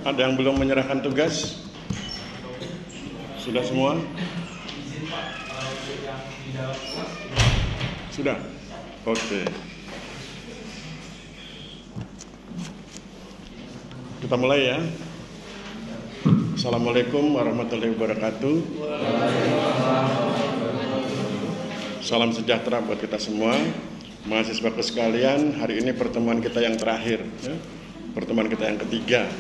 Ada yang belum menyerahkan tugas? Sudah semua? Sudah? Oke. Kita mulai ya. Assalamualaikum warahmatullahi wabarakatuh. Salam sejahtera buat kita semua. Mahasiswa sekalian, hari ini pertemuan kita yang terakhir ya. Pertemuan kita yang ketiga.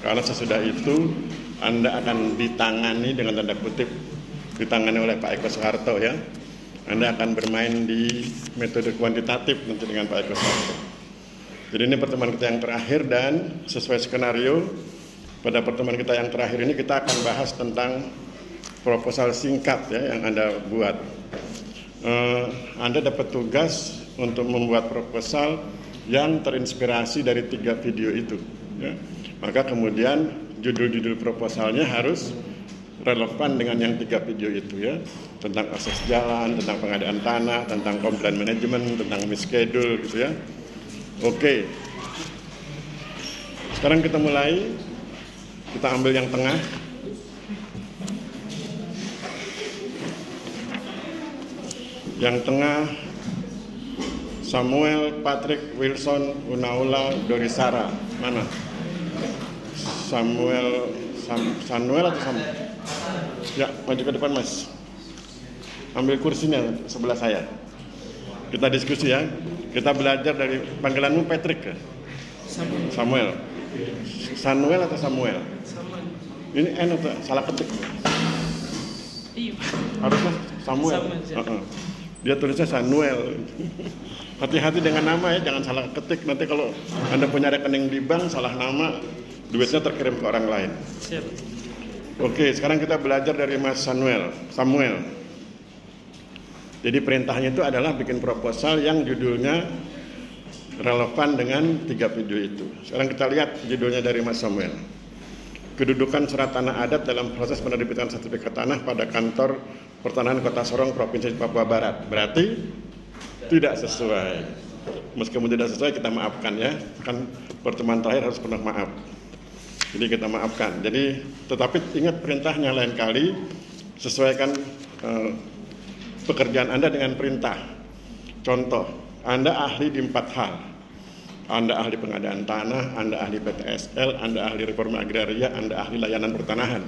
Karena sesudah itu Anda akan ditangani dengan tanda kutip, ditangani oleh Pak Eko Soeharto ya. Anda akan bermain di metode kuantitatif nanti dengan Pak Eko Soeharto. Jadi ini pertemuan kita yang terakhir dan sesuai skenario pada pertemuan kita yang terakhir ini kita akan bahas tentang proposal singkat ya yang Anda buat. Anda dapat tugas untuk membuat proposal yang terinspirasi dari 3 video itu ya. Maka kemudian judul-judul proposalnya harus relevan dengan yang 3 video itu ya. Tentang akses jalan, tentang pengadaan tanah, tentang komplain manajemen, tentang mischedule gitu ya. Oke. Sekarang kita mulai. Kita ambil yang tengah. Yang tengah Samuel Patrick Wilson Unaula Dorisara. Mana? Samuel atau Samuel? Ya, maju ke depan Mas. Ambil kursinya sebelah saya. Kita diskusi ya. Kita belajar dari panggilanmu Patrick ya? Samuel. Samuel atau Samuel? Ini N atau salah ketik? Iya. Harusnya Samuel. Dia tulisnya Samuel. Hati-hati dengan nama ya, jangan salah ketik. Nanti kalau Anda punya rekening di bank salah nama, duitnya terkirim ke orang lain. Siap. Oke, sekarang kita belajar dari Mas Samuel. Jadi perintahnya itu adalah bikin proposal yang judulnya relevan dengan 3 video itu. Sekarang kita lihat judulnya dari Mas Samuel. Kedudukan surat tanah adat dalam proses penerbitan sertifikat tanah pada kantor pertanahan Kota Sorong, Provinsi Papua Barat. Berarti tidak sesuai. Meskipun tidak sesuai kita maafkan ya. Kan pertemuan terakhir harus penuh maaf. Jadi kita maafkan. Jadi tetapi ingat perintahnya lain kali sesuaikan pekerjaan Anda dengan perintah. Contoh, Anda ahli di 4 hal. Anda ahli pengadaan tanah, Anda ahli PTSL, Anda ahli reforma agraria, Anda ahli layanan pertanahan.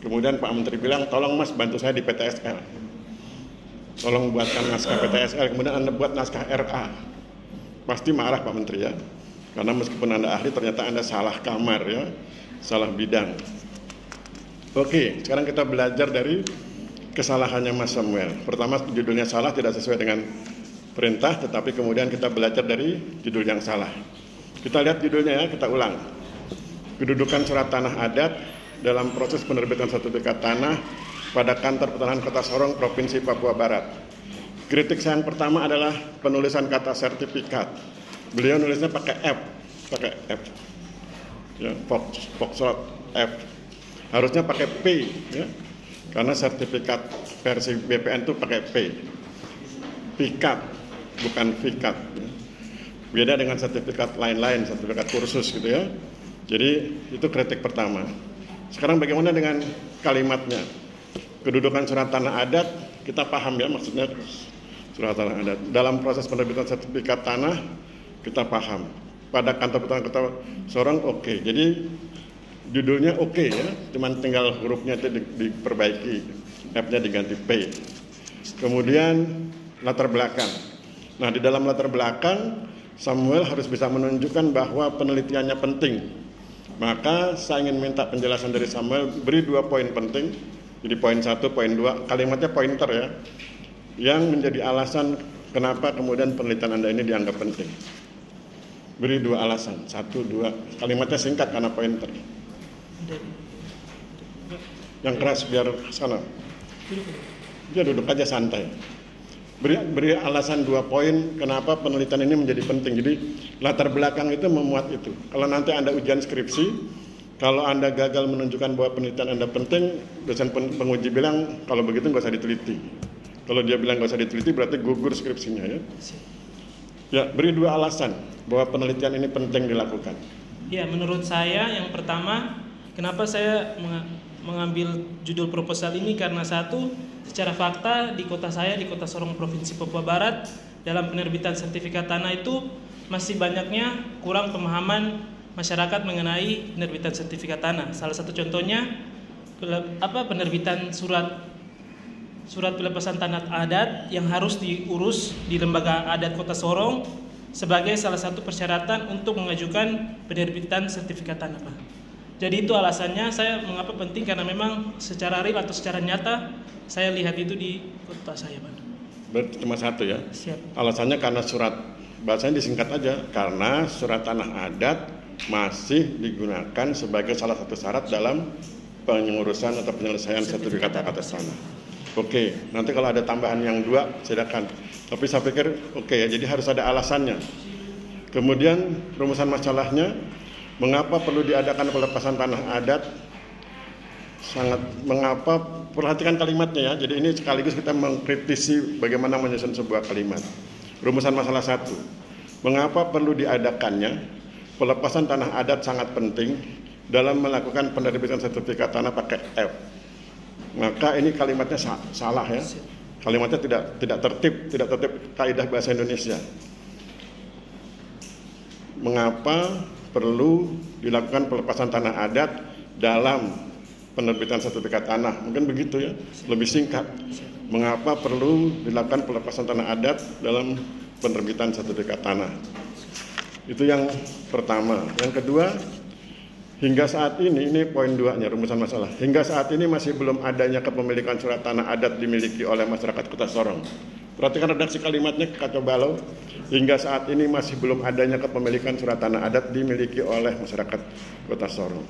Kemudian Pak Menteri bilang, tolong Mas bantu saya di PTSL. Tolong buatkan naskah PTSL, kemudian Anda buat naskah RA. Pasti marah Pak Menteri ya. Karena meskipun Anda ahli, ternyata Anda salah kamar ya, salah bidang. Oke, sekarang kita belajar dari kesalahannya Mas Samuel. Pertama, judulnya salah, tidak sesuai dengan perintah, tetapi kemudian kita belajar dari judul yang salah. Kita lihat judulnya ya, kita ulang. Kedudukan surat tanah adat dalam proses penerbitan sertifikat tanah pada kantor pertanahan Kota Sorong, Provinsi Papua Barat. Kritik saya yang pertama adalah penulisan kata sertifikat. Beliau nulisnya pakai F. Ya, Foxtrot F. Harusnya pakai P ya. Karena sertifikat versi BPN itu pakai P. Pikat, bukan fikat. Beda dengan sertifikat lain-lain, sertifikat kursus gitu ya. Jadi itu kritik pertama. Sekarang bagaimana dengan kalimatnya? Kedudukan surat tanah adat, kita paham ya maksudnya surat tanah adat. Dalam proses penerbitan sertifikat tanah, kita paham. Pada kantor pertanahan Kota Sorong, oke. Jadi judulnya oke ya, cuman tinggal hurufnya itu diperbaiki, F-nya diganti P. Kemudian latar belakang. Nah, di dalam latar belakang Samuel harus bisa menunjukkan bahwa penelitiannya penting. Maka saya ingin minta penjelasan dari Samuel, beri 2 poin penting. Jadi poin 1, poin 2, kalimatnya pointer ya. Yang menjadi alasan kenapa kemudian penelitian Anda ini dianggap penting. Beri 2 alasan, 1, 2, kalimatnya singkat karena pointer. Yang keras biar sana. Dia duduk aja santai. Beri alasan 2 poin kenapa penelitian ini menjadi penting. Jadi latar belakang itu memuat itu. Kalau nanti Anda ujian skripsi, kalau Anda gagal menunjukkan bahwa penelitian Anda penting, dosen penguji bilang kalau begitu nggak usah diteliti. Kalau dia bilang nggak usah diteliti berarti gugur skripsinya ya. Ya, beri 2 alasan bahwa penelitian ini penting dilakukan. Ya, menurut saya yang pertama Kenapa saya mengambil judul proposal ini? Karena satu, secara fakta di kota saya, di Kota Sorong Provinsi Papua Barat, dalam penerbitan sertifikat tanah itu masih banyaknya kurang pemahaman masyarakat mengenai penerbitan sertifikat tanah. Salah satu contohnya penerbitan surat pelepasan tanah adat yang harus diurus di Lembaga Adat Kota Sorong sebagai salah satu persyaratan untuk mengajukan penerbitan sertifikat tanah, Pak. Jadi itu alasannya saya mengapa penting, karena memang secara real atau secara nyata saya lihat itu di kota saya, Pak. Berarti cuma satu ya? Siap. Alasannya karena bahasanya disingkat aja, karena surat tanah adat masih digunakan sebagai salah satu syarat dalam pengurusan atau penyelesaian sertifikat atas tanah. Oke, nanti kalau ada tambahan yang 2 silakan. Tapi saya pikir oke ya, jadi harus ada alasannya. Kemudian rumusan masalahnya, mengapa perlu diadakan pelepasan tanah adat? Mengapa? Perhatikan kalimatnya ya. Jadi ini sekaligus kita mengkritisi bagaimana menyusun sebuah kalimat. Rumusan masalah 1. Mengapa perlu diadakannya? Pelepasan tanah adat sangat penting dalam melakukan penerbitan sertifikat tanah pakai F. Maka ini kalimatnya salah ya. Kalimatnya tidak tertib kaidah bahasa Indonesia. Mengapa perlu dilakukan pelepasan tanah adat dalam penerbitan sertifikat tanah? Mungkin begitu ya, lebih singkat. Mengapa perlu dilakukan pelepasan tanah adat dalam penerbitan sertifikat tanah? Itu yang pertama. Yang kedua, hingga saat ini poin 2-nya rumusan masalah. Hingga saat ini masih belum adanya kepemilikan surat tanah adat dimiliki oleh masyarakat Kota Sorong. Perhatikan redaksi kalimatnya kacau balau. Hingga saat ini masih belum adanya kepemilikan surat tanah adat dimiliki oleh masyarakat Kota Sorong.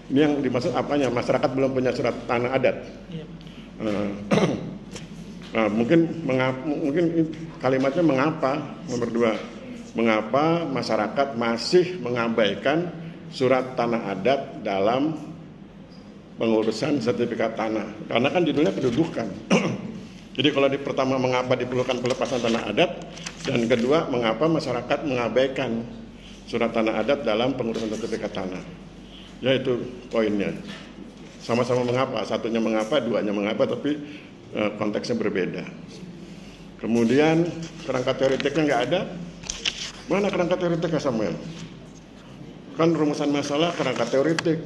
Ini yang dimaksud apanya? Masyarakat belum punya surat tanah adat. Iya. Mungkin kalimatnya mengapa? Nomor 2. Mengapa masyarakat masih mengabaikan surat tanah adat dalam pengurusan sertifikat tanah? Karena kan judulnya kedudukan. Jadi kalau pertama, mengapa diperlukan pelepasan tanah adat, dan kedua, mengapa masyarakat mengabaikan surat tanah adat dalam pengurusan sertifikat tanah? Ya itu poinnya. Sama-sama mengapa, satunya mengapa, duanya mengapa, tapi konteksnya berbeda. Kemudian kerangka teoretiknya nggak ada. Mana kerangka teoretiknya, Samuel? Kan rumusan masalah kerangka teoretik,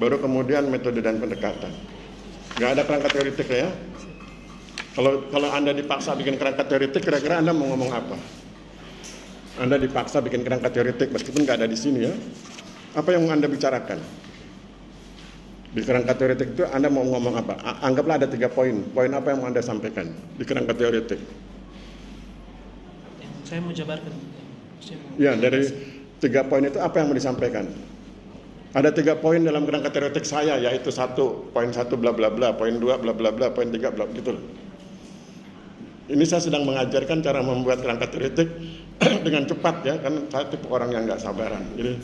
baru kemudian metode dan pendekatan. Nggak ada kerangka teoretiknya ya. Kalau Anda dipaksa bikin kerangka teoretik, kira-kira Anda mau ngomong apa? Anda dipaksa bikin kerangka teoretik, meskipun nggak ada di sini ya. Apa yang Anda bicarakan? Di kerangka teoretik itu Anda mau ngomong apa? Anggaplah ada 3 poin. Poin apa yang mau Anda sampaikan di kerangka teoretik? Saya mau jabarkan. Ya, dari 3 poin itu apa yang mau disampaikan? Ada 3 poin dalam kerangka teoretik saya, yaitu 1, poin 1 bla bla bla, poin 2 bla bla bla, poin 3 bla gitu. Ini saya sedang mengajarkan cara membuat kerangka teoretik dengan cepat ya, kan saya tipe orang yang nggak sabaran. Jadi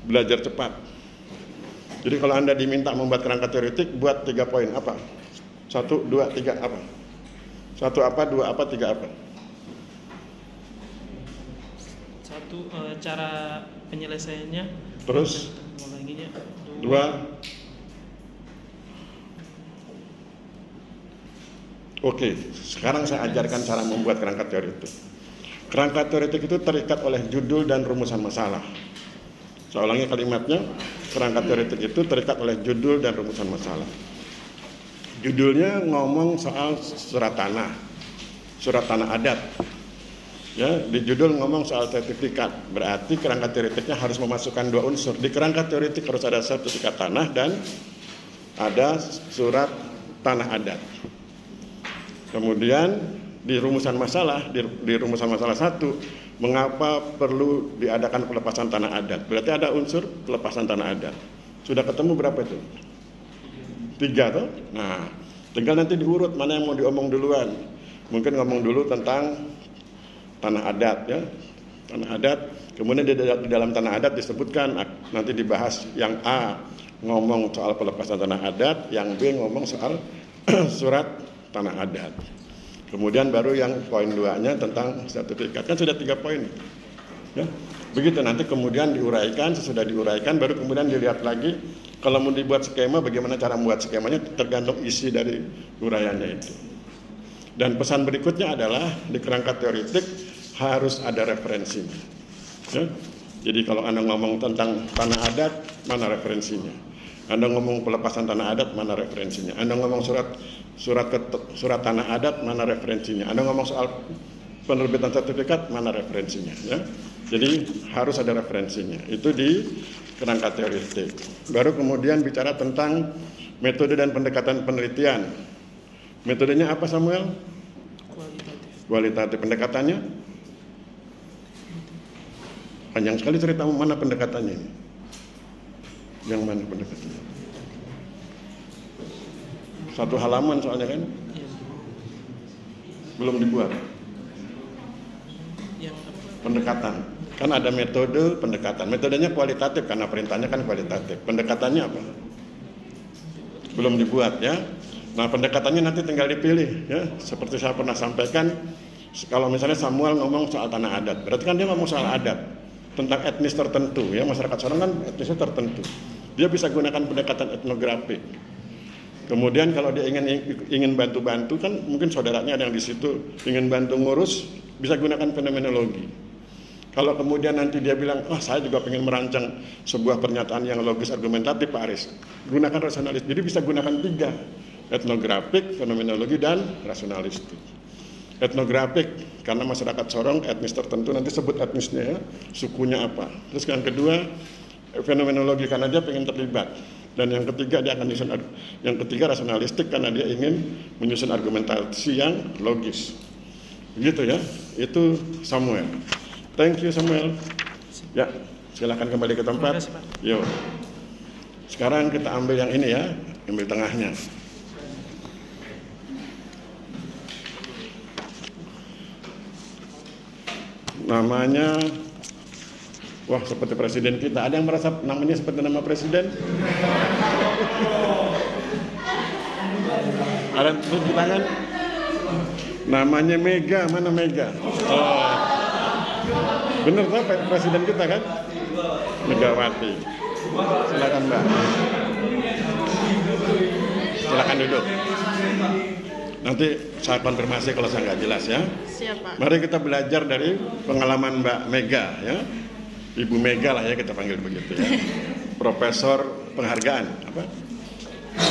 belajar cepat. Jadi kalau Anda diminta membuat kerangka teoretik, buat 3 poin apa? 1, 2, 3 apa? 1 apa, 2 apa, 3 apa? 1, cara penyelesaiannya. Terus? 2. Oke, sekarang saya ajarkan cara membuat kerangka teoretik. Kerangka teoretik itu terikat oleh judul dan rumusan masalah. Saya ulangi kalimatnya, kerangka teoretik itu terikat oleh judul dan rumusan masalah. Judulnya ngomong soal surat tanah adat. Ya, di judul ngomong soal sertifikat, berarti kerangka teoretiknya harus memasukkan 2 unsur. Di kerangka teoretik harus ada sertifikat tanah dan ada surat tanah adat. Kemudian di rumusan masalah, di rumusan masalah 1, mengapa perlu diadakan pelepasan tanah adat? Berarti ada unsur pelepasan tanah adat. Sudah ketemu berapa itu? 3 toh? Nah, tinggal nanti diurut mana yang mau diomong duluan. Mungkin ngomong dulu tentang tanah adat ya. Tanah adat, kemudian di dalam tanah adat disebutkan, nanti dibahas yang A ngomong soal pelepasan tanah adat, yang B ngomong soal surat tanah adat. Kemudian baru yang poin 2-nya tentang sertifikat. Kan sudah 3 poin. Ya. Begitu nanti kemudian diuraikan, sesudah diuraikan baru kemudian dilihat lagi kalau mau dibuat skema bagaimana cara membuat skemanya tergantung isi dari uraiannya itu. Dan pesan berikutnya adalah di kerangka teoretik harus ada referensinya. Ya? Jadi kalau Anda ngomong tentang tanah adat, mana referensinya? Anda ngomong pelepasan tanah adat, mana referensinya? Anda ngomong surat tanah adat, mana referensinya? Anda ngomong soal penerbitan sertifikat, mana referensinya? Ya? Jadi harus ada referensinya. Itu di kerangka teoretik. Baru kemudian bicara tentang metode dan pendekatan penelitian. Metodenya apa, Samuel? Kualitatif. Pendekatannya? Panjang sekali cerita, mana pendekatannya ini? Yang mana pendekatannya? Satu halaman soalnya kan? Belum dibuat. Pendekatan. Kan ada metode pendekatan. Metodenya kualitatif karena perintahnya kan kualitatif. Pendekatannya apa? Belum dibuat ya. Nah, pendekatannya nanti tinggal dipilih ya. Seperti saya pernah sampaikan, kalau misalnya Samuel ngomong soal tanah adat, berarti kan dia ngomong soal adat, tentang etnis tertentu ya. Masyarakat Sorong kan etnisnya tertentu. Dia bisa gunakan pendekatan etnografik. Kemudian kalau dia ingin bantu-bantu kan mungkin saudaranya ada yang di situ ingin bantu ngurus, bisa gunakan fenomenologi. Kalau kemudian nanti dia bilang, saya juga pengen merancang sebuah pernyataan yang logis argumentatif, Pak Aris, gunakan rasionalis. Jadi bisa gunakan 3, etnografik, fenomenologi, dan rasionalistik. Etnografik, karena masyarakat Sorong etnis tertentu, nanti sebut etnisnya ya, sukunya apa. Terus yang kedua, fenomenologi, karena dia pengen terlibat. Dan yang ketiga dia akan rasionalistik, karena dia ingin menyusun argumentasi yang logis. Begitu ya, itu Samuel. Thank you Samuel. Ya, silakan kembali ke tempat. Yuk. Sekarang kita ambil yang ini ya, ambil tengahnya. Namanya, wah seperti presiden kita. Ada yang merasa namanya seperti nama presiden? Ada tunjuk tangan? Namanya Mega, mana Mega? Bener tuh presiden kita kan? Megawati. Silakan Mbak. Silakan duduk. Nanti saya konfirmasi kalau saya nggak jelas ya. Siap, Pak. Mari kita belajar dari pengalaman Mbak Mega ya. Ibu Mega lah ya kita panggil begitu ya. Profesor penghargaan apa?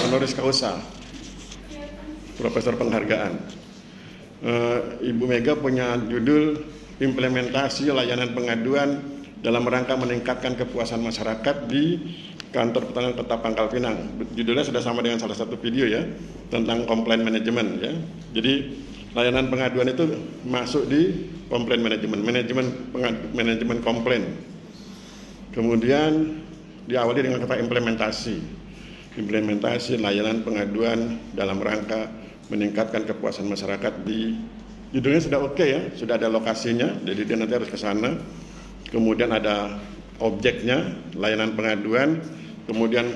Honoris causa. Profesor penghargaan. Ibu Mega punya judul implementasi layanan pengaduan dalam rangka meningkatkan kepuasan masyarakat di Kantor Pertanahan Kota Pangkal Pinang. Judulnya sudah sama dengan salah satu video ya, tentang komplain manajemen ya. Jadi layanan pengaduan itu masuk di komplain manajemen komplain. Kemudian diawali dengan kata implementasi layanan pengaduan dalam rangka meningkatkan kepuasan masyarakat di, judulnya sudah oke ya, sudah ada lokasinya, jadi dia nanti harus ke sana. Kemudian ada objeknya, layanan pengaduan, kemudian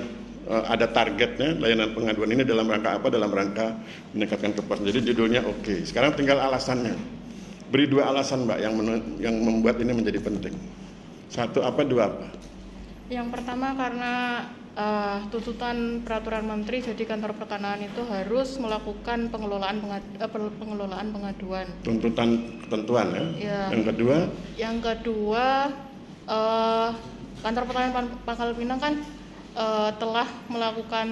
ada targetnya, layanan pengaduan ini dalam rangka apa? Dalam rangka meningkatkan kepuasan. Jadi judulnya oke. Sekarang tinggal alasannya. Beri 2 alasan Mbak yang membuat ini menjadi penting. 1 apa, 2 apa? Yang pertama karena tuntutan peraturan menteri, jadi kantor pertanahan itu harus melakukan pengelolaan pengaduan. Tuntutan ketentuan ya. Ya. Yang kedua kantor pertanahan Pangkal Pinang kan telah melakukan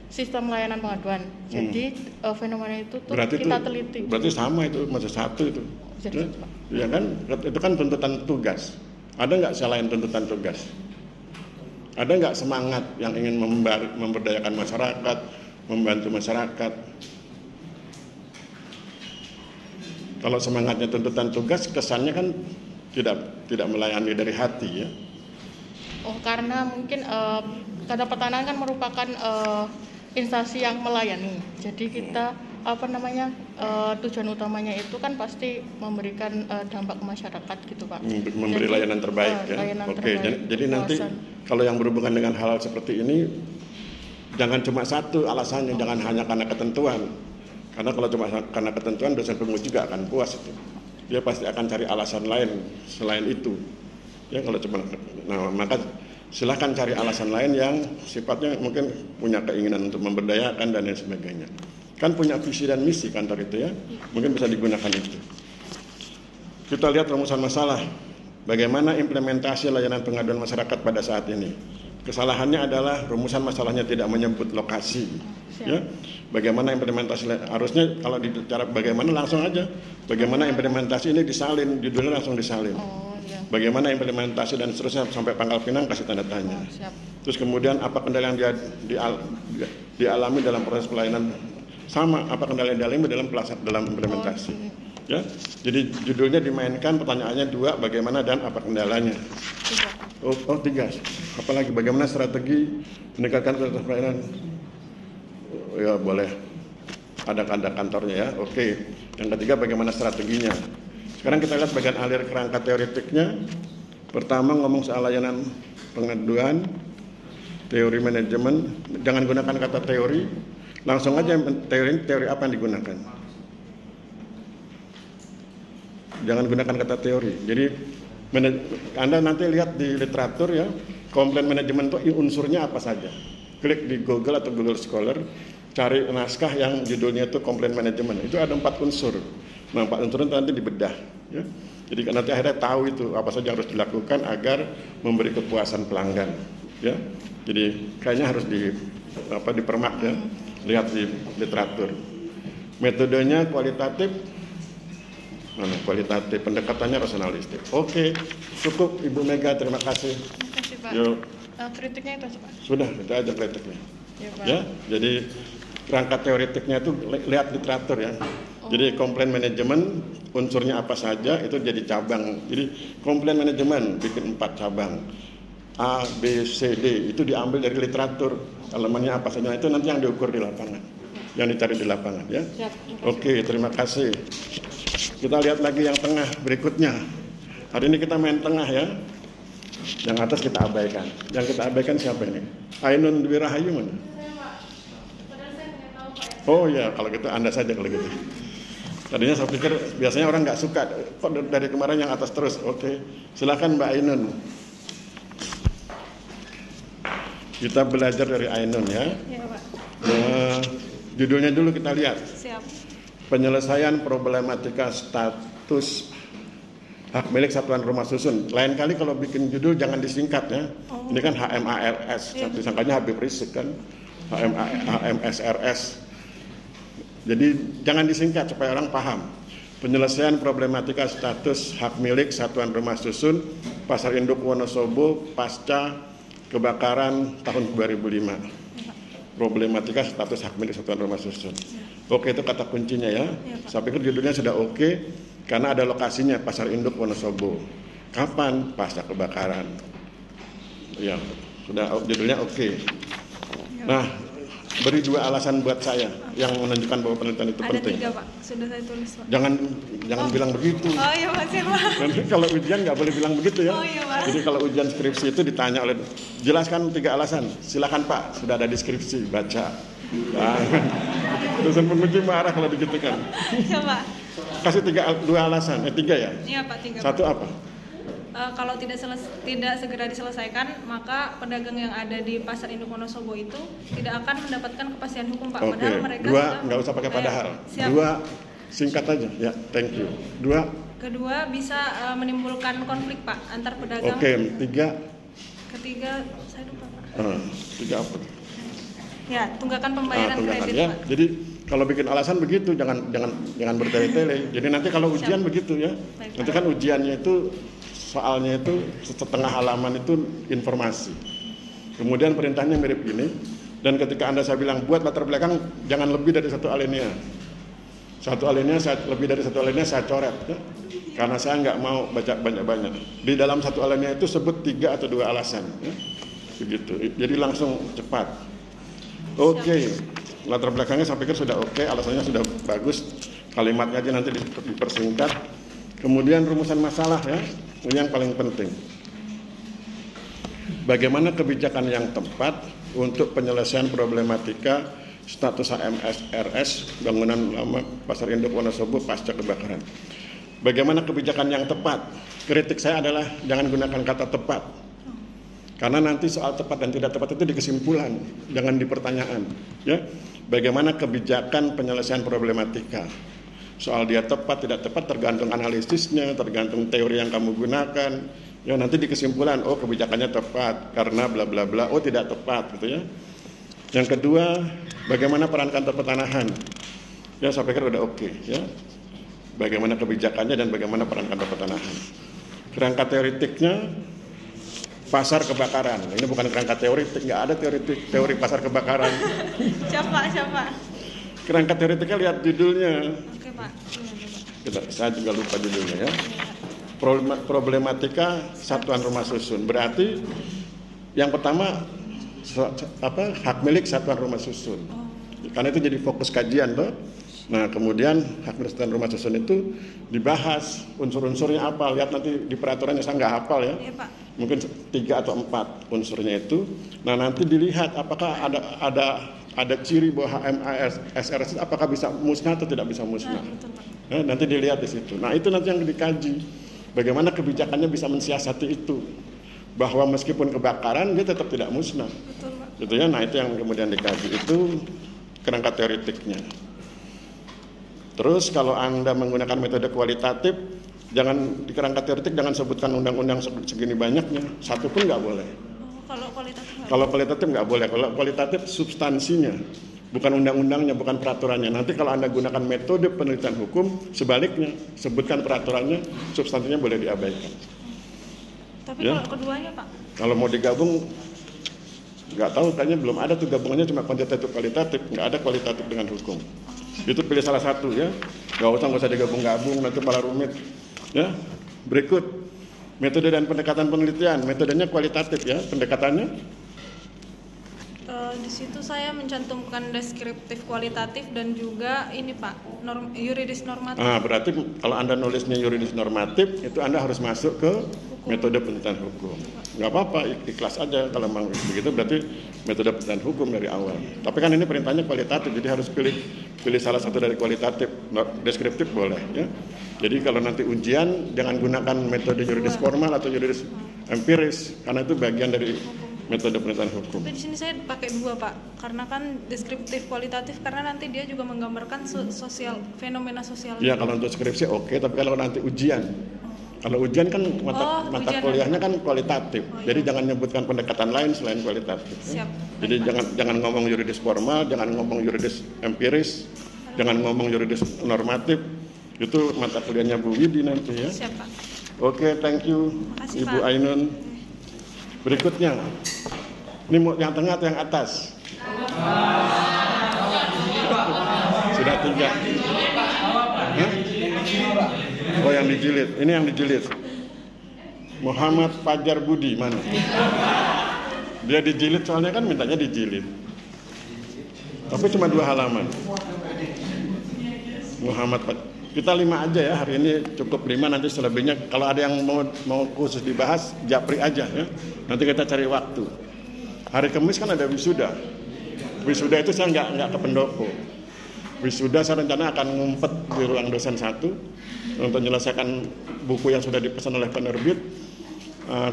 sistem layanan pengaduan. Jadi fenomena itu tuh berarti kita teliti. Berarti sama itu, masih satu itu. Jadi, ya kan, itu kan tuntutan tugas. Ada nggak selain tuntutan tugas? Ada nggak semangat yang ingin memberdayakan masyarakat, membantu masyarakat? Kalau semangatnya tuntutan tugas, kesannya kan tidak melayani dari hati ya. Karena mungkin Kantor Pertanahan kan merupakan instansi yang melayani. Jadi kita tujuan utamanya itu kan pasti memberikan dampak ke masyarakat gitu Pak. Memberi layanan terbaik ya. Oke, jadi nanti kalau yang berhubungan dengan hal seperti ini jangan cuma satu alasannya, jangan hanya karena ketentuan. Karena kalau cuma karena ketentuan dosen penguji juga akan puas itu. dia pasti akan cari alasan lain selain itu. Ya kalau cuma, nah maka silahkan cari alasan lain yang sifatnya mungkin punya keinginan untuk memberdayakan dan lain sebagainya. Kan punya visi dan misi kantor itu ya, mungkin bisa digunakan itu. Kita lihat rumusan masalah, bagaimana implementasi layanan pengaduan masyarakat pada saat ini. Kesalahannya adalah rumusan masalahnya tidak menyebut lokasi. Ya, bagaimana implementasi, harusnya kalau bicara bagaimana langsung aja, bagaimana implementasi ini disalin, judulnya langsung disalin. Bagaimana implementasi dan seterusnya sampai Pangkal Pinang kasih tanda tanya. Terus kemudian apa kendala yang dialami dalam proses pelayanan, sama apa kendala yang dialami dalam implementasi. Ya, jadi judulnya dimainkan, pertanyaannya 2, bagaimana dan apa kendalanya. Oh 3. Apalagi bagaimana strategi meningkatkan kualitas pelayanan. Ya boleh. Ada kantornya ya. Oke. Yang ketiga bagaimana strateginya. Sekarang kita lihat bagian alir kerangka teoretiknya. Pertama ngomong soal layanan pengaduan, teori manajemen. Jangan gunakan kata teori. Langsung aja teori apa yang digunakan. Jangan gunakan kata teori. Jadi Anda nanti lihat di literatur ya, komplain manajemen itu unsurnya apa saja. Klik di Google atau Google Scholar, cari naskah yang judulnya itu komplain manajemen. Itu ada 4 unsur. Nah, 4 unsur itu nanti dibedah. Ya. Jadi nanti akhirnya tahu itu apa saja yang harus dilakukan agar memberi kepuasan pelanggan. Ya. Jadi kayaknya harus dipermak ya. Lihat di literatur. Metodenya kualitatif. Kualitatif, pendekatannya rasionalistik. Oke, cukup Ibu Mega, terima kasih. Terima kasih Pak. Yuk. Kritiknya itu aja Pak. Sudah, itu aja kritiknya. Ya, Pak. Ya, jadi kerangka teoretiknya itu lihat literatur ya. Jadi komplain manajemen unsurnya apa saja itu jadi cabang. Jadi komplain manajemen bikin 4 cabang. A, B, C, D itu diambil dari literatur. Elemennya apa saja itu nanti yang diukur di lapangan. Yang dicari di lapangan ya. Oke, terima kasih. Kita lihat lagi yang tengah berikutnya. Hari ini kita main tengah ya. Yang atas kita abaikan. Yang kita abaikan siapa ini? Ainun Dwi Rahayu mana? Oh ya, kalau gitu Anda saja kalau gitu. Tadinya saya pikir biasanya orang nggak suka. Kok dari kemarin yang atas terus? Oke, silakan Mbak Ainun. Kita belajar dari Ainun ya. Iya Pak. Judulnya dulu kita lihat. Siap. Penyelesaian problematika status hak milik satuan rumah susun. Lain kali kalau bikin judul jangan disingkat ya. Ini kan HMARS, disangkanya Habib Rizik kan. HMSRS. Jadi jangan disingkat supaya orang paham. Penyelesaian problematika status hak milik satuan rumah susun Pasar Induk Wonosobo pasca kebakaran tahun 2005. Problematika status hak milik satuan rumah susun. Oke, itu kata kuncinya ya. Saya pikir judulnya sudah oke karena ada lokasinya Pasar Induk Wonosobo. Kapan? Pasca kebakaran. Ya, sudah judulnya oke. Nah, beri 2 alasan buat saya yang menunjukkan bahwa penelitian itu penting. Ada 3 Pak, sudah saya tulis Pak. Jangan bilang begitu. Oh iya Pak, siap Pak. Nanti kalau ujian nggak boleh bilang begitu ya. Oh iya Pak. Jadi kalau ujian skripsi itu ditanya oleh, jelaskan 3 alasan. Silakan Pak, sudah ada di skripsi, baca. Nah, dosen penguji marah kalau digitukan. Iya Pak. Kasih 2 alasan, 3 ya? Iya Pak, 3. Satu apa? Kalau tidak segera diselesaikan, maka pedagang yang ada di Pasar Induk Wonosobo itu tidak akan mendapatkan kepastian hukum Pak. Oke, Padahal mereka 2 nggak usah pakai padahal. Siap. 2 singkat aja, ya, thank you. 2. Kedua bisa menimbulkan konflik Pak antar pedagang. Oke, 3. Ketiga saya lupa Pak. 3 apa? Ya, tunggakan pembayaran Tunggakan, kredit ya. Pak. Jadi kalau bikin alasan begitu, jangan bertele-tele. Jadi nanti kalau ujian begitu ya. Baik, Nanti kan ujiannya itu soalnya itu setengah halaman itu informasi. Kemudian perintahnya mirip ini. Dan ketika saya bilang buat latar belakang jangan lebih dari 1 alinea. Lebih dari 1 alinea saya coret ya. Karena saya nggak mau baca banyak-banyak. Di dalam 1 alinea itu sebut 3 atau 2 alasan ya. Begitu. Jadi langsung cepat. Oke. Latar belakangnya saya pikir sudah oke, alasannya sudah bagus. Kalimatnya aja nanti dipersingkat. Kemudian rumusan masalah ya. Ini yang paling penting. Bagaimana kebijakan yang tepat untuk penyelesaian problematika status HMSRS bangunan lama Pasar Induk Wonosobo pasca kebakaran. Bagaimana kebijakan yang tepat? Kritik saya adalah jangan gunakan kata tepat. Karena nanti soal tepat dan tidak tepat itu di kesimpulan, jangan di pertanyaan. Ya, bagaimana kebijakan penyelesaian problematika? Soal dia tepat tidak tepat tergantung analisisnya, tergantung teori yang kamu gunakan. Ya, nanti di kesimpulan, oh kebijakannya tepat karena bla bla bla, oh tidak tepat gitu ya. Yang kedua, bagaimana peran kantor pertanahan? Ya, saya pikir udah oke ya. Bagaimana kebijakannya dan bagaimana peran kantor pertanahan. Kerangka teoritiknya pasar kebakaran. Ini bukan kerangka teoritik, nggak ada teori pasar kebakaran. Siapa? Kerangka teoritiknya lihat judulnya. Oke, Pak. Saya juga lupa judulnya ya. Problematika satuan rumah susun. Berarti yang pertama hak milik satuan rumah susun. Karena itu jadi fokus kajian tuh. Nah, kemudian hak milik satuan rumah susun itu dibahas unsur-unsurnya apa. Lihat nanti di peraturannya, saya nggak hafal ya. Iya, Pak. Mungkin 3 atau 4 unsurnya itu. Nah, nanti dilihat apakah ada ciri bahwa HMASRS apakah bisa musnah atau tidak bisa musnah. Betul, Pak. Nah, nanti dilihat di situ. Nah, itu nanti yang dikaji. Bagaimana kebijakannya bisa mensiasati itu. Bahwa meskipun kebakaran dia tetap tidak musnah. Betul, Pak. Gitu ya. Nah, itu yang kemudian dikaji. Itu kerangka teoritiknya. Terus kalau Anda menggunakan metode kualitatif, jangan di kerangka teoritik jangan sebutkan undang-undang segini banyaknya. Satu pun nggak boleh. Kalau kualitatif nggak? Kalau kualitatif nggak boleh. Kalau kualitatif substansinya, bukan undang-undangnya, bukan peraturannya. Nanti kalau Anda gunakan metode penelitian hukum, sebaliknya, sebutkan peraturannya, substansinya boleh diabaikan. Tapi Ya. kalau keduanya, Pak? Kalau mau digabung, nggak tahu, kayaknya belum ada tuh gabungannya, cuma kuantitatif kualitatif, nggak ada kualitatif dengan hukum. Itu pilih salah satu ya, nggak usah digabung-gabung, nanti malah rumit. Ya, berikut metode dan pendekatan penelitian. Metodenya kualitatif ya, pendekatannya. Di situ saya mencantumkan deskriptif kualitatif dan juga ini, Pak, yuridis normatif. Berarti kalau Anda nulisnya yuridis normatif, itu Anda harus masuk ke metode penelitian hukum. Nggak apa-apa, ikhlas aja kalau memang begitu, berarti metode penelitian hukum dari awal. Tapi kan ini perintahnya kualitatif, jadi harus pilih salah satu dari kualitatif. Deskriptif boleh ya. Jadi kalau nanti ujian, jangan gunakan metode yuridis formal atau yuridis empiris, karena itu bagian dari metode penelitian hukum. Tapi di sini saya pakai 2, Pak, karena kan deskriptif kualitatif karena nanti dia juga menggambarkan sosial, fenomena sosial. Ya, kalau untuk skripsi oke, tapi kalau nanti ujian, kalau ujian kan mata kuliahnya kan kualitatif, jadi jangan menyebutkan pendekatan lain selain kualitatif. Siap. Jadi jangan ngomong yuridis formal, jangan ngomong yuridis empiris, jangan ngomong yuridis normatif. Itu mata kuliahnya Bu Widi nanti ya. Siap, Pak. Oke, thank you Makasih, Ibu Pak. Ainun. Berikutnya, ini mau yang tengah atau yang atas? Sudah 3. Hah? Oh, yang dijilid. Ini yang dijilid. Muhammad Fajar Budi mana? Dia dijilid soalnya kan mintanya dijilid. Tapi cuma 2 halaman. Muhammad Fajar. Kita 5 aja ya, hari ini cukup 5, nanti selebihnya kalau ada yang mau khusus dibahas, japri aja ya. Nanti kita cari waktu. Hari Kamis kan ada wisuda. Wisuda itu saya nggak ke pendopo. Wisuda saya rencana akan ngumpet di ruang dosen 1 untuk menyelesaikan buku yang sudah dipesan oleh penerbit.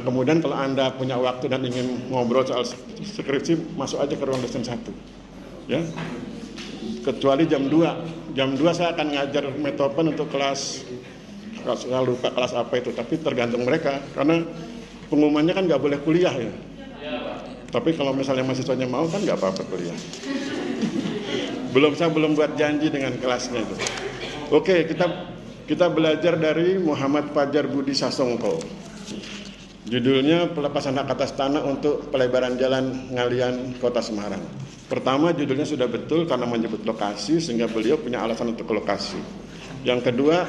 Kemudian kalau Anda punya waktu dan ingin ngobrol soal skripsi, masuk aja ke ruang dosen 1. Ya. Kecuali jam 2. Jam 2 saya akan ngajar metopen untuk kelas, saya lupa kelas apa itu, tapi tergantung mereka, karena pengumumannya kan nggak boleh kuliah ya. Tapi kalau misalnya mahasiswanya mau kan nggak apa-apa kuliah. Saya belum buat janji dengan kelasnya itu. Oke, kita belajar dari Muhammad Fajar Budi Sasongko. Judulnya Pelepasan Hak Atas Tanah untuk Pelebaran Jalan Ngalian Kota Semarang. Pertama, judulnya sudah betul karena menyebut lokasi sehingga beliau punya alasan untuk ke lokasi. Yang kedua,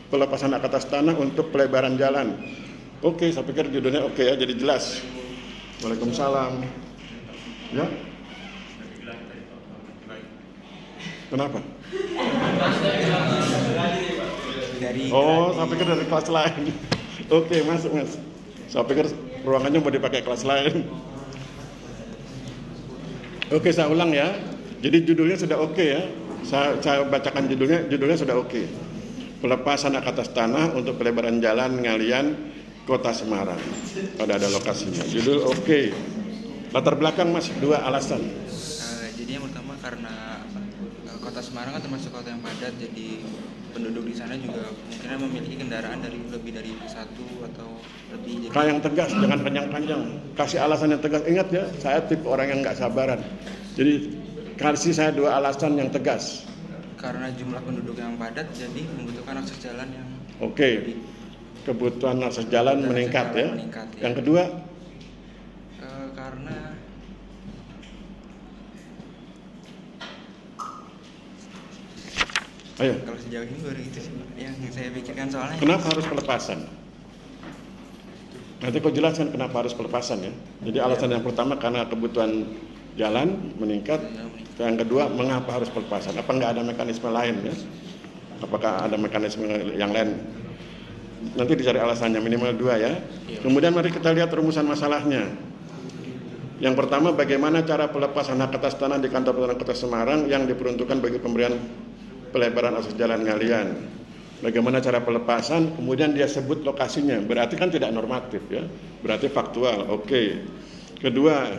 pelepasan hak atas tanah untuk pelebaran jalan. Oke, saya pikir judulnya oke ya, jadi jelas. Waalaikumsalam. Ya? Kenapa? Oh, saya pikir dari kelas lain. Oke, masuk mas. Saya pikir ruangannya mau dipakai kelas lain. Oke, saya ulang ya. Jadi judulnya sudah oke ya. Saya bacakan judulnya sudah oke. pelepasan hak atas tanah untuk pelebaran jalan Ngalian Kota Semarang. Ada lokasinya. Judul oke. Latar belakang Mas, 2 alasan. Jadi yang pertama karena Kota Semarang kan termasuk kota yang padat, jadi penduduk di sana juga mungkin memiliki kendaraan lebih dari satu atau lebih. Kayak yang tegas, jangan panjang-panjang. Kasih alasan yang tegas. Ingat ya, saya tipe orang yang nggak sabaran. Jadi kasih saya 2 alasan yang tegas. Karena jumlah penduduk yang padat, jadi membutuhkan akses jalan yang Oke. Kebutuhan akses jalan meningkat ya. Yang kedua, karena ayo. Kalau sejauh ini baru itu sih yang saya pikirkan soalnya. Kenapa harus pelepasan? Nanti kau jelaskan kenapa harus pelepasan ya. Jadi alasan yang pertama karena kebutuhan jalan meningkat. Yang kedua, mengapa harus pelepasan? Apa nggak ada mekanisme lain ya? Apakah ada mekanisme yang lain? Nanti dicari alasannya, minimal 2 ya. Kemudian mari kita lihat rumusan masalahnya. Yang pertama, bagaimana cara pelepasan hak atas tanah di kantor peraturan Kota Semarang yang diperuntukkan bagi pemberian pelebaran akses jalan Ngalian. Bagaimana cara pelepasan, kemudian dia sebut lokasinya. Berarti kan tidak normatif ya. Berarti faktual. Oke. Kedua,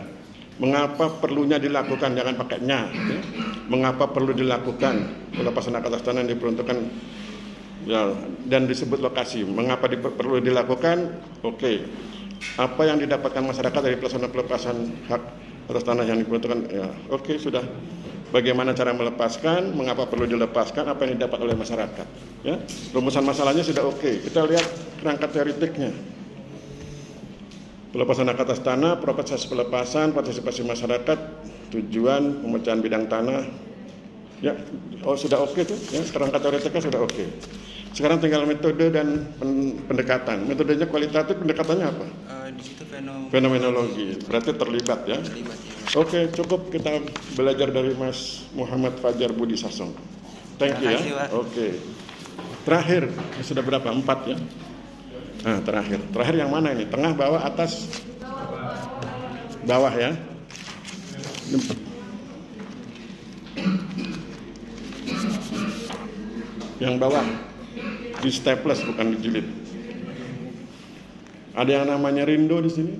mengapa perlunya dilakukan, jangan pakai nya ya. Mengapa perlu dilakukan pelepasan hak atas tanah yang diperuntukkan ya, dan disebut lokasi. Mengapa perlu dilakukan? Oke. Apa yang didapatkan masyarakat dari pelaksanaan pelepasan hak atas tanah yang diperuntukkan ya. Oke, sudah. Bagaimana cara melepaskan, mengapa perlu dilepaskan, apa yang didapat oleh masyarakat ya. Rumusan masalahnya sudah oke. Kita lihat kerangka teoritiknya. Pelepasan hak atas tanah, proses pelepasan, partisipasi masyarakat, tujuan, pemecahan bidang tanah. Ya, sudah oke tuh. Ya, kerangka teoritiknya sudah oke. Sekarang tinggal metode dan pendekatan. Metodenya kualitatif, pendekatannya apa? Di situ Fenomenologi. Berarti terlibat ya. terlibat ya. Oke, cukup kita belajar dari Mas Muhammad Fajar Budi Sasongko. Thank you ya. Terima kasih, Pak. Oke. Terakhir, sudah berapa? 4 ya. Nah, terakhir. Terakhir yang mana ini? Tengah, bawah, atas? Bawah ya. Yang bawah. Di staples bukan dijilid. Ada yang namanya Rindo di sini?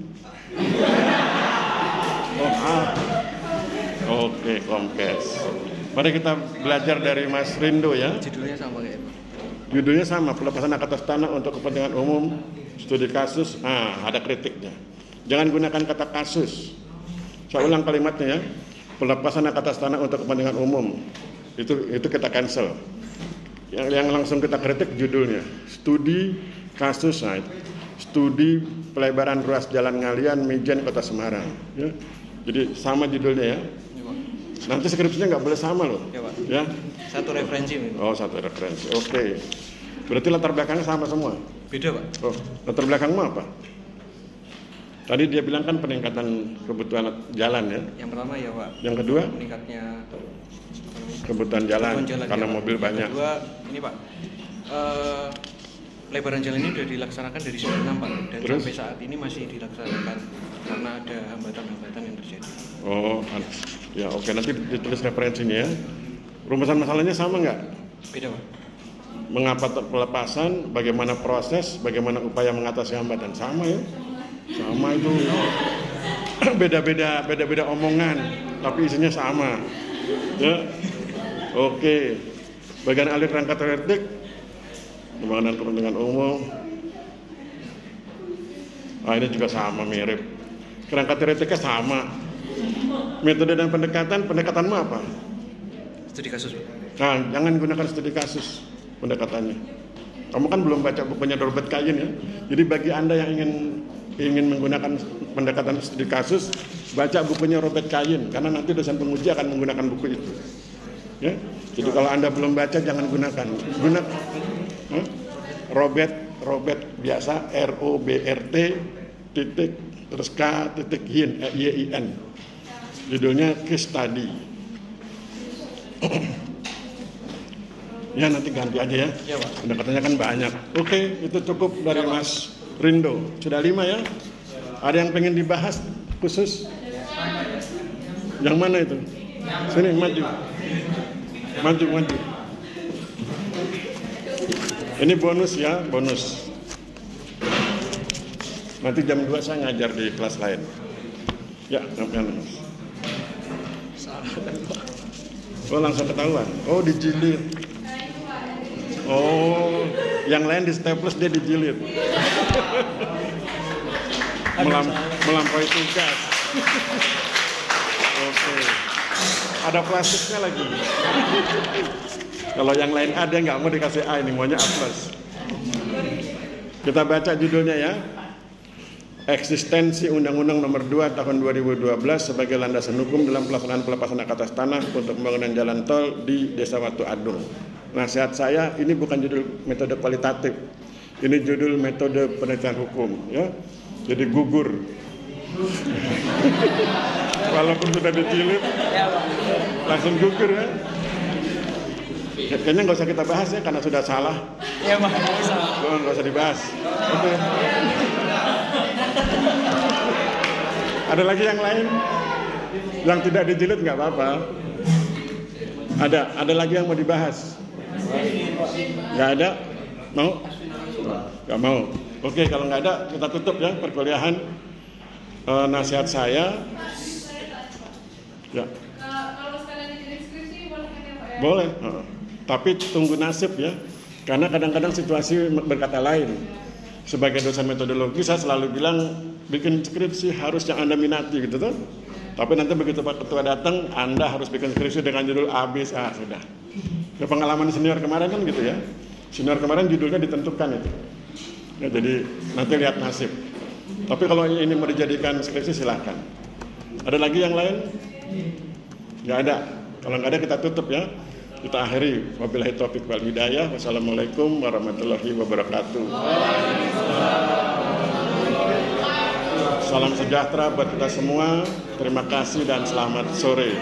Oke, Komkes. Mari kita belajar dari Mas Rindo ya. Judulnya sama kayak Pak. Judulnya sama, pelepasan hak atas tanah untuk kepentingan umum, studi kasus. Ada kritiknya. Jangan gunakan kata kasus. Saya ulang kalimatnya ya. Pelepasan hak atas tanah untuk kepentingan umum. Itu kita cancel. Yang langsung kita kritik judulnya. Studi kasus. Studi pelebaran ruas jalan Ngalian Mijen Kota Semarang. Ya. Jadi sama judulnya ya. Nanti skripsinya nggak boleh sama loh. Ya, Pak. Ya. Satu referensi. Oh, satu referensi. Oke. Berarti latar belakangnya sama semua. Beda, Pak. Oh, latar belakangmu apa? Tadi dia bilang kan peningkatan kebutuhan jalan ya. Yang pertama ya, Pak. Yang kedua Meningkatnya kebutuhan jalan karena ya, Pak. mobil banyak. Yang kedua ini, Pak. Lebaran jalan ini sudah dilaksanakan dari 96, Pak. Dan Terus? sampai saat ini masih dilaksanakan karena ada hambatan-hambatan yang terjadi. Oh, ya oke. Nanti ditulis referensinya ya. Rumusan masalahnya sama nggak? Beda, Pak. Mengapa pelepasan, bagaimana proses, bagaimana upaya mengatasi hambatan, sama ya? Sama itu. Beda-beda omongan, tapi isinya sama. Ya. Oke. Bagian alih rangka teoretik, pembangunan kepentingan umum. Ini juga sama, mirip. Kerangka teoretiknya sama. Metode dan pendekatanmu apa? Studi kasus, Pak. Nah, jangan gunakan studi kasus pendekatannya. Kamu kan belum baca bukunya Robert Kayin ya. Jadi bagi Anda yang ingin menggunakan pendekatan studi kasus, baca bukunya Robert Kayin karena nanti dosen penguji akan menggunakan buku itu. Ya. Jadi kalau Anda belum baca jangan gunakan. Robert biasa ROBRT titik terus K titik YIN. Judulnya case study. Ya nanti ganti aja ya. Ya, Pak. Pendekatannya kan banyak. Oke, itu cukup dari Mas Rindo. Sudah 5 ya. Ada yang pengen dibahas khusus? Yang mana itu? Sini maju. Maju. Ini bonus ya, bonus. Nanti jam 2 saya ngajar di kelas lain. Ya, ngapain Mas? Oh, langsung ketahuan. Oh, dijilid. Oh, yang lain di staples, dia dijilid. Melampaui tugas. Oke. Ada plastiknya lagi. Kalau yang lain ada nggak mau dikasih A, ini maunya A+. Kita baca judulnya ya. Eksistensi Undang-Undang Nomor 2 Tahun 2012 sebagai landasan hukum dalam pelaksanaan pelepasan hak atas tanah untuk pembangunan jalan tol di Desa Watu Adung. Nasihat saya, ini bukan judul metode kualitatif, ini judul metode penelitian hukum, ya. Jadi gugur. Walaupun sudah dijilid, langsung gugur ya. Kayaknya nggak usah kita bahas ya, karena sudah salah. Iya, Pak. Nggak usah dibahas. Oke. Ada lagi yang lain? Yang tidak dijilid nggak apa-apa. Ada lagi yang mau dibahas? Nggak ada? Mau? Nggak mau. Oke, kalau nggak ada, kita tutup ya perkuliahan. Nasihat saya. Ya. Kalau sekalian dijadiin skripsi boleh kan ya Pak ya? Boleh. Tapi tunggu nasib ya. Karena kadang-kadang situasi berkata lain. Sebagai dosen metodologi saya selalu bilang bikin skripsi harus yang Anda minati gitu tuh. Tapi nanti begitu Pak Ketua datang, Anda harus bikin skripsi dengan judul A, B, A, sudah. Ya, pengalaman senior kemarin kan gitu ya. Senior kemarin judulnya ditentukan itu. Ya, jadi nanti lihat nasib. Tapi kalau ini mau dijadikan skripsi silahkan. Ada lagi yang lain? Nggak ada. Kalau nggak ada kita tutup ya. Kita akhiri. Wabillahi taufiq wal hidayah. Wassalamualaikum warahmatullahi wabarakatuh. Salam sejahtera buat kita semua. Terima kasih dan selamat sore.